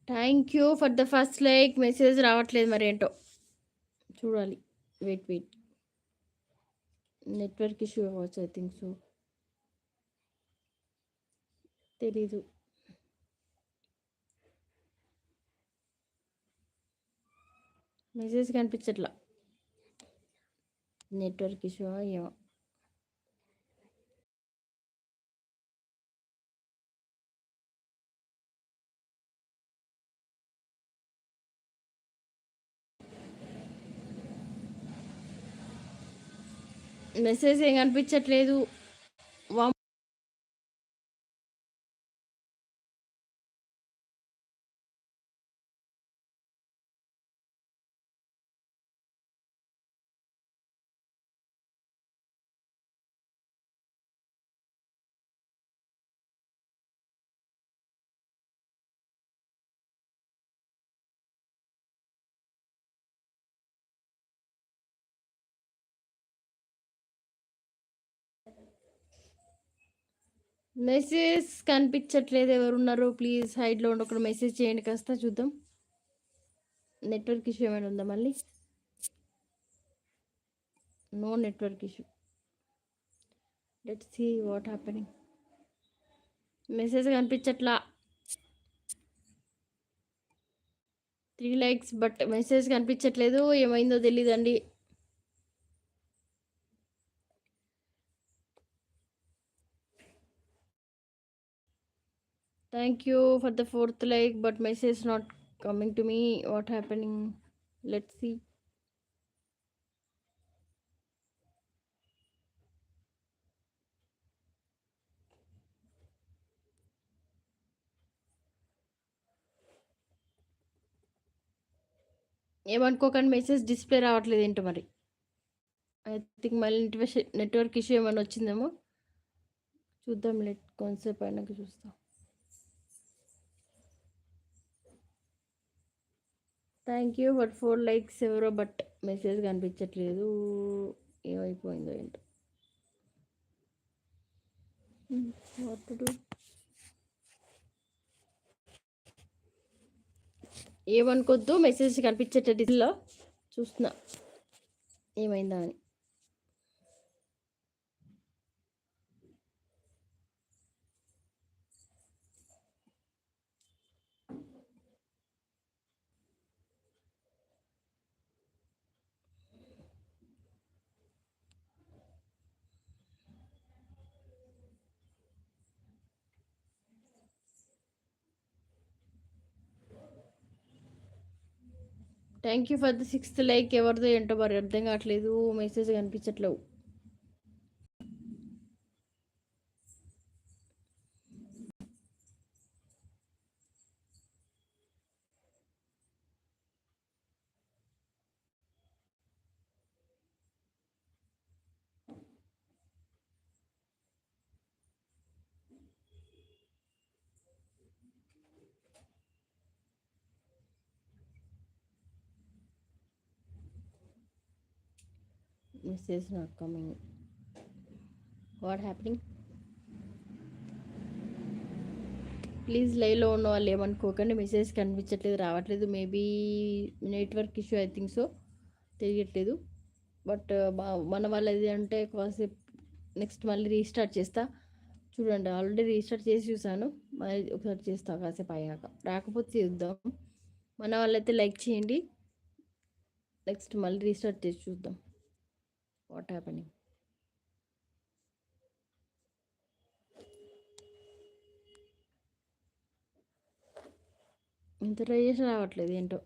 Thank you for the first like. Message రావట్లేదు మరి ఏంటో చూడాలి. వెయిట్ నెట్వర్క్ ఇష్యూ అవ్వచ్చు, ఐ థింక్ సో. తెలీదు. మెసేజ్ కనిపించట్లా. నెట్వర్క్ ఇష్యూ ఏమో. మెసేజ్ ఏం కనిపించట్లేదు. మెసేజ్ కనిపించట్లేదు. ఎవరున్నారు ప్లీజ్ హైడ్లో ఉండి ఒక మెసేజ్ చేయండి కాస్త చూద్దాం. నెట్వర్క్ ఇష్యూ ఏమైనా ఉందా మళ్ళీ? No network issue. Let's see what happening. Message కనిపించట్లా. 3 లైక్స్ బట్ మెసేజ్ కనిపించట్లేదు. ఏమైందో తెలీదండి. Thank you for the 4th like but message not coming to me. What happening? Let's see. ఏమనుకోకండి, మెసేజ్ డిస్ప్లే రావట్లేదు ఏంటో మరి. ఐ థింక్ మళ్ళీ network issue ఏమైనా వచ్చిందేమో. చూద్దాం, కొంతసేపు అయినాక చూస్తాం. థ్యాంక్ యూ బట్ 4 లైక్స్ ఎవరో బట్ మెసేజ్ కనిపించట్లేదు. ఏమైపోయిందో ఏంటో. What to do? ఏమనుకోద్దు, మెసేజ్ కనిపించేటట్టులో చూస్తున్నా ఏమైందా అని. Thank you for the 6th like. ఎవరిదో ఏంటో మరి అర్థం కావట్లేదు. మెసేజ్ కనిపించట్లేవు. Message not coming. What happening? Please లైవ్లో ఉన్న వాళ్ళు ఏమనుకోకండి, మెసేజ్ కనిపించట్లేదు, రావట్లేదు. Maybe network issue, I think so. తెలియట్లేదు. బట్ మన వాళ్ళది అంటే కాసేపు నెక్స్ట్ మళ్ళీ రీస్టార్ట్ చేస్తా. చూడండి, ఆల్రెడీ రీస్టార్ట్ చేసి చూసాను. మళ్ళీ ఒకసారి చేస్తా కాసేపు అయ్యాక. రాకపోతే చూద్దాం. మన వాళ్ళైతే లైక్ చేయండి. నెక్స్ట్ మళ్ళీ రీస్టార్ట్ చేసి చూద్దాం వాట్ హ్యాపెనింగ్. ఇంత ట్రై చేసి రావట్లేదు ఏంటో.